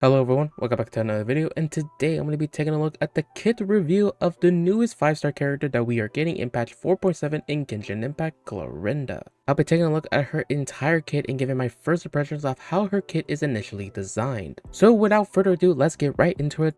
Hello everyone, welcome back to another video, and today I'm going to be taking a look at the kit review of the newest 5-star character that we are getting in patch 4.7 in Genshin Impact, CLORINDE. I'll be taking a look at her entire kit and giving my first impressions of how her kit is initially designed. So without further ado, let's get right into it.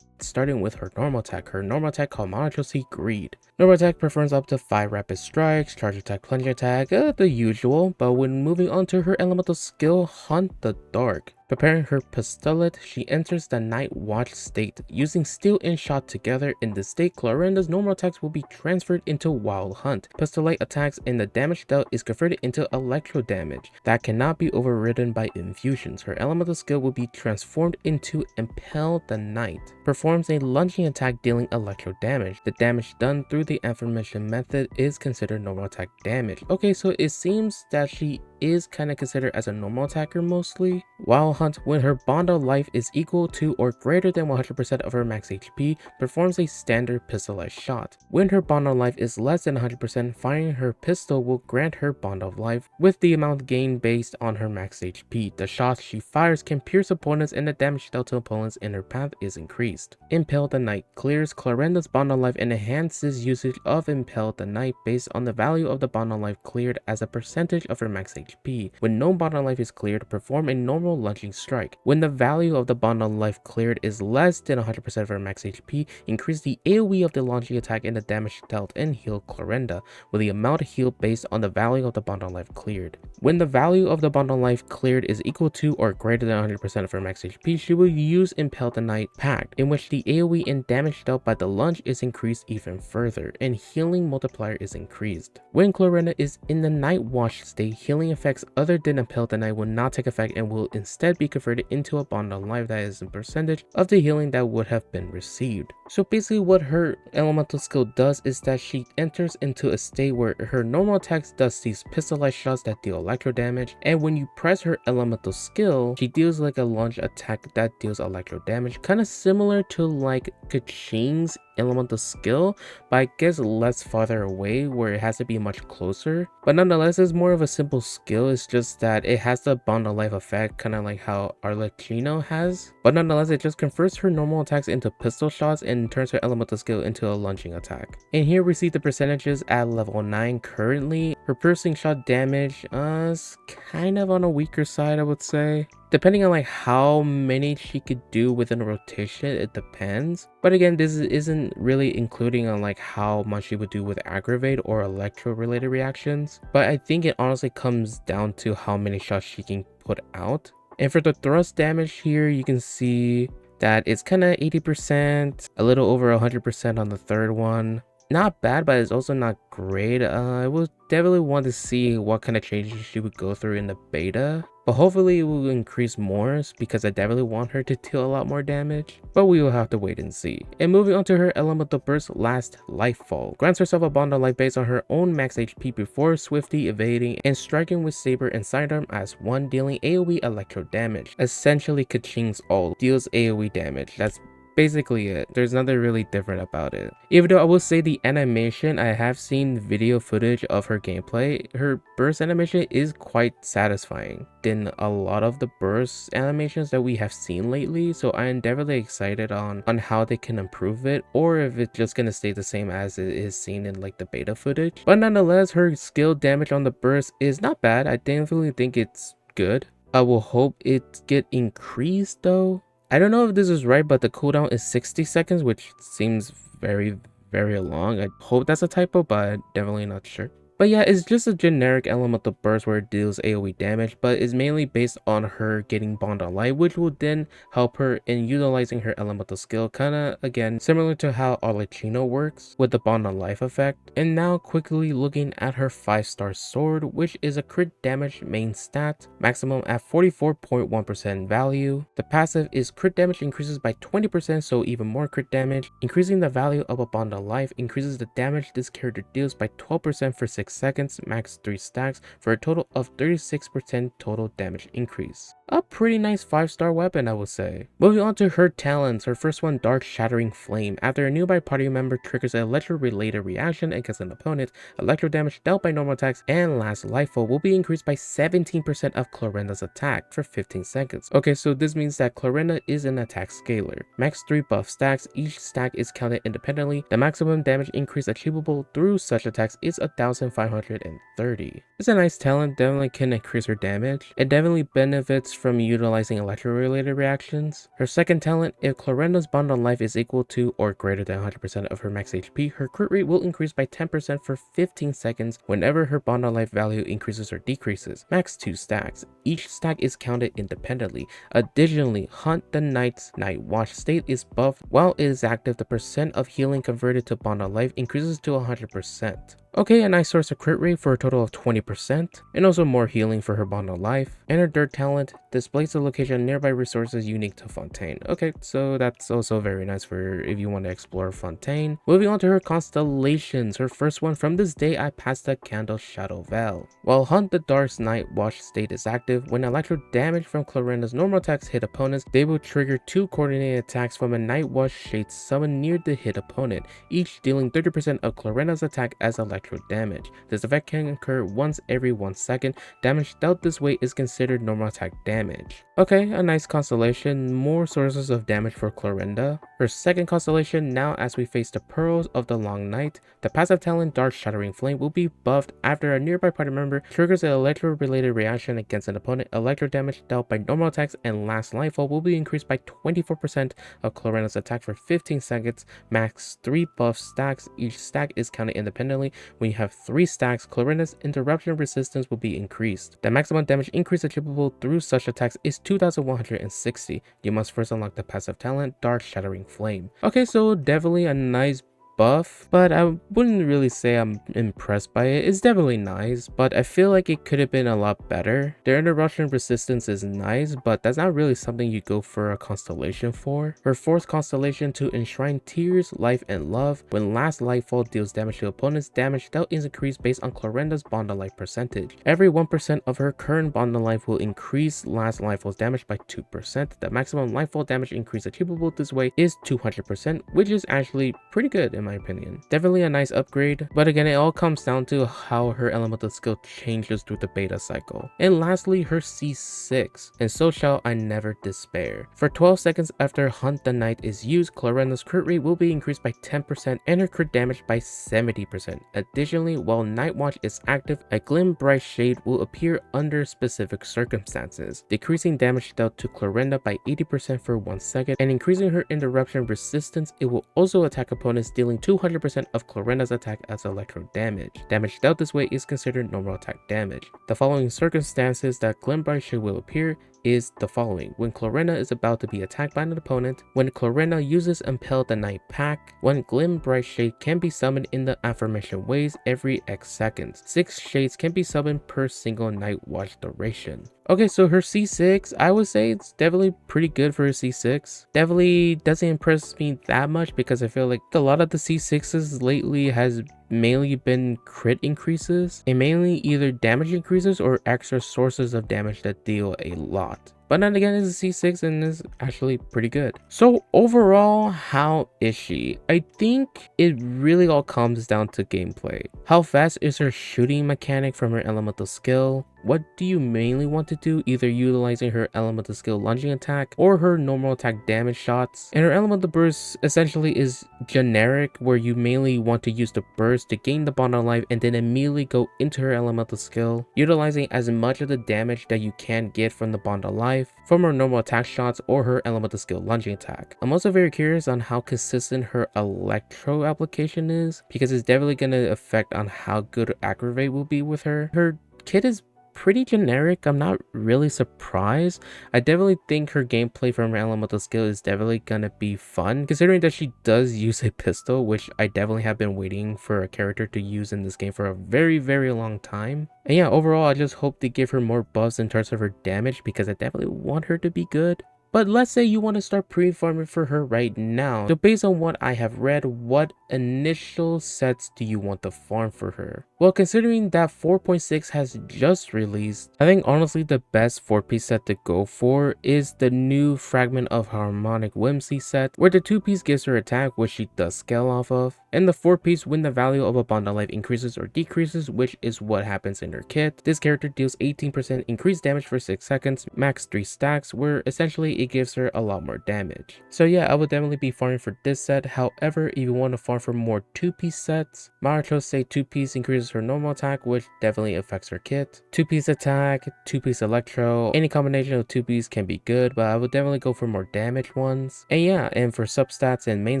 Starting with her normal attack. Her normal attack called Monotrocy Greed. Normal attack performs up to 5 rapid strikes, charge attack, plunge attack, the usual, but when moving on to her elemental skill, Hunt the Dark. Preparing her pistolet, she enters the Night Watch state. Using Steal and Shot together in this state, Clorinda's normal attacks will be transferred into Wild Hunt. Pistolet attacks and the damage dealt is converted into electro damage that cannot be overridden by infusions. Her elemental skill will be transformed into Impel the Night. Performs a lunging attack dealing electro damage. The damage done through the aforementioned method is considered normal attack damage. Okay, so it seems that she is kind of considered as a normal attacker mostly. Wild Hunt, when her bond of life is equal to or greater than 100% of her max HP, performs a standard pistolet shot. When her bond of life is less than 100%, firing her pistol will grant her bond of life with the amount gained based on her max HP. The shots she fires can pierce opponents and the damage dealt to opponents in her path is increased. Impel the Night clears Clorinda's bond of life and enhances usage of Impel the Night based on the value of the bond of life cleared as a percentage of her max HP. When no bond of life is cleared, perform a normal lunging strike. When the value of the bond of life cleared is less than 100% of her max HP, increase the AoE of the launching attack and the damage dealt and heal Clorinda with the amount healed based on the value of the bond of life cleared. When the value of the bond of life cleared is equal to or greater than 100% of her max HP, she will use Impel the Night Pact, in which the AoE and damage dealt by the lunge is increased even further, and healing multiplier is increased. When Clorinda is in the Night Watch state, healing effects other than Impel the Night will not take effect and will instead be converted into a bond of life that is a percentage of the healing that would have been received. So basically what her elemental skill does is that she enters into a state where her normal attacks does these pistol-like shots that deal electro damage, and when you press her elemental skill, she deals like a lunge attack that deals electro damage, kind of similar to like Kaching's elemental skill, but I guess less farther away where it has to be much closer. But nonetheless, it's more of a simple skill. It's just that it has the bond of life effect, kind of like how Arlecchino has. But nonetheless, it just converts her normal attacks into pistol shots and turns her elemental skill into a lunging attack. And here we see the percentages at level 9 currently. Her piercing shot damage is kind of on a weaker side, I would say. Depending on like how many she could do within a rotation, it depends. But again, this isn't really including on like how much she would do with aggravate or electro related reactions. But I think it honestly comes down to how many shots she can put out. And for the thrust damage here, you can see that it's kind of 80%, a little over 100% on the third one. Not bad, but it's also not great. I will definitely want to see what kind of changes she would go through in the beta, but hopefully it will increase more because I definitely want her to deal a lot more damage, but we will have to wait and see. And moving on to her elemental burst, Last Lifefall grants herself a bond of life based on her own max HP before swiftly evading and striking with saber and sidearm as one, dealing AoE electro damage. Essentially Kaching's ult deals AoE damage. That's basically it. There's nothing really different about it. Even though I will say the animation, I have seen video footage of her gameplay, her burst animation is quite satisfying than a lot of the burst animations that we have seen lately. So I am definitely excited on how they can improve it, or if it's just gonna stay the same as it is seen in like the beta footage. But nonetheless, her skill damage on the burst is not bad. I definitely think it's good. I will hope it get increased though. I don't know if this is right, but the cooldown is 60 seconds, which seems very long. I hope that's a typo, but definitely not sure. But yeah, it's just a generic elemental burst where it deals AoE damage, but is mainly based on her getting bond of life, which will then help her in utilizing her elemental skill, kinda again similar to how Arlecchino works with the bond of life effect. And now quickly looking at her 5-star sword, which is a crit damage main stat, maximum at 44.1% value. The passive is crit damage increases by 20%, so even more crit damage. Increasing the value of a bond of life increases the damage this character deals by 12% for 6 seconds, max 3 stacks, for a total of 36% total damage increase. A pretty nice 5-star weapon, I would say. Moving on to her talents, her first one, Dark Shattering Flame. After a nearby party member triggers an electro-related reaction against an opponent, electro damage dealt by normal attacks and last lifefall will be increased by 17% of Clorinda's attack for 15 seconds. Okay, so this means that Clorinda is an attack scaler. Max 3 buff stacks, each stack is counted independently. The maximum damage increase achievable through such attacks is 1530. It's a nice talent, definitely can increase her damage. It definitely benefits from utilizing electro-related reactions. Her second talent, if Clorinda's bond on life is equal to or greater than 100% of her max HP, her crit rate will increase by 10% for 15 seconds whenever her bond on life value increases or decreases. Max 2 stacks. Each stack is counted independently. Additionally, Hunt the Knight's Night Watch state is buffed. While it is active, the percent of healing converted to bond on life increases to 100%. Okay, a nice source of crit rate for a total of 20%, and also more healing for her bond of life. And her third talent displays the location of nearby resources unique to Fontaine. Okay, so that's also very nice for if you want to explore Fontaine. Moving on to her constellations. Her first one, From This Day I Passed the Candle Shadow Val. While Hunt the Dark's Night Watch state is active, when electro damage from Clorinda's normal attacks hit opponents, they will trigger 2 coordinated attacks from a Night Watch shade summoned near the hit opponent, each dealing 30% of Clorinda's attack as electro damage. This effect can occur once every 1 second. Damage dealt this way is considered normal attack damage. Okay, a nice constellation, more sources of damage for Clorinda. Her second constellation, now as we face the Pearls of the Long Night, the passive talent Dark Shattering Flame will be buffed after a nearby party member triggers an electro-related reaction against an opponent. Electro damage dealt by normal attacks and last lifefall will be increased by 24% of Clorinda's attack for 15 seconds. Max 3 buff stacks. Each stack is counted independently. When you have 3 stacks, Clorinda's interruption resistance will be increased. The maximum damage increase achievable through such attacks is 2160. You must first unlock the passive talent Dark Shattering Flame. Okay, so definitely a nice buff, but I wouldn't really say I'm impressed by it. It's definitely nice, but I feel like it could have been a lot better. Their interruption resistance is nice, but that's not really something you go for a constellation for. Her fourth constellation, to Enshrine Tears, Life, and Love. When last lifefall deals damage to opponents, damage dealt is increased based on Clorinda's bond on life percentage. Every 1% of her current bond on life will increase last lifefall's damage by 2%. The maximum lifefall damage increase achievable this way is 200%, which is actually pretty good in my opinion. Definitely a nice upgrade, but again, it all comes down to how her elemental skill changes through the beta cycle. And lastly, her C6, and so shall I never despair. For 12 seconds after Hunt the Night is used, Clorinda's crit rate will be increased by 10% and her crit damage by 70%. Additionally, while Night Watch is active, a Glim Bright Shade will appear under specific circumstances, decreasing damage dealt to Clorinda by 80% for 1 second and increasing her interruption resistance. It will also attack opponents, dealing 200% of Clorinda's attack as electro damage. Damage dealt this way is considered normal attack damage. The following circumstances that Glim Bright Shade will appear is the following: when Clorinda is about to be attacked by an opponent, when Clorinda uses Impel the Night Pack, when Glim Bright Shade can be summoned in the aforementioned ways every X seconds. 6 shades can be summoned per single Night Watch duration. Okay, so her C6, I would say it's definitely pretty good for her C6. Definitely doesn't impress me that much because I feel like a lot of the C6s lately has mainly been crit increases and mainly either damage increases or extra sources of damage that deal a lot. But then again, it's a C6 and is actually pretty good. So overall, how is she? I think it really all comes down to gameplay. How fast is her shooting mechanic from her elemental skill? What do you mainly want to do, either utilizing her elemental skill lunging attack or her normal attack damage shots? And her elemental burst essentially is generic, where you mainly want to use the burst to gain the bond on life and then immediately go into her elemental skill, utilizing as much of the damage that you can get from the bond on life from her normal attack shots or her elemental skill lunging attack. I'm also very curious on how consistent her electro application is, because it's definitely going to affect on how good aggravate will be with her. Her kit is pretty generic. I'm not really surprised. I definitely think her gameplay from her elemental skill is definitely gonna be fun, considering that she does use a pistol, which I definitely have been waiting for a character to use in this game for a very long time. And yeah, overall, I just hope they give her more buffs in terms of her damage, because I definitely want her to be good. But let's say you want to start pre-farming for her right now. So based on what I have read, what initial sets do you want to farm for her? Well, considering that 4.6 has just released, I think honestly the best 4-piece set to go for is the new Fragment of Harmonic Whimsy set, where the 2-piece gives her attack, which she does scale off of, and the 4-piece when the value of a bond of life increases or decreases, which is what happens in her kit. This character deals 18% increased damage for 6 seconds, max 3 stacks, where essentially it gives her a lot more damage. So yeah, I would definitely be farming for this set. However, if you want to farm for more 2-piece sets, Maharacho say 2-piece increases her normal attack, which definitely affects her kit. 2-piece attack, 2-piece electro, any combination of 2-piece can be good, but I would definitely go for more damage ones. And yeah, and for substats and main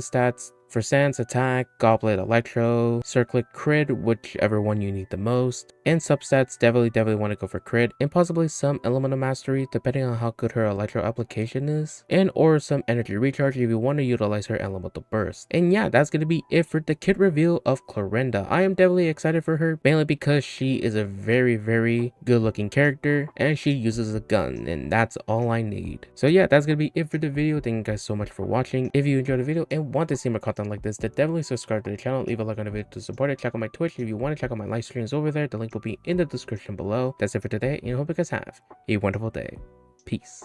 stats, for Sans attack, Goblet Electro, Circlet Crit, whichever one you need the most. And substats, definitely want to go for Crit, and possibly some Elemental Mastery depending on how good her Electro application is. And or some Energy Recharge if you want to utilize her Elemental Burst. And yeah, that's going to be it for the kit reveal of CLORINDE. I am definitely excited for her, mainly because she is a very good looking character, and she uses a gun, and that's all I need. So yeah, that's going to be it for the video. Thank you guys so much for watching. If you enjoyed the video and want to see more content like this, then definitely subscribe to the channel, leave a like on the video to support it, check out my Twitch if you want to check out my live streams over there, the link will be in the description below. That's it for today, and I hope you guys have a wonderful day. Peace.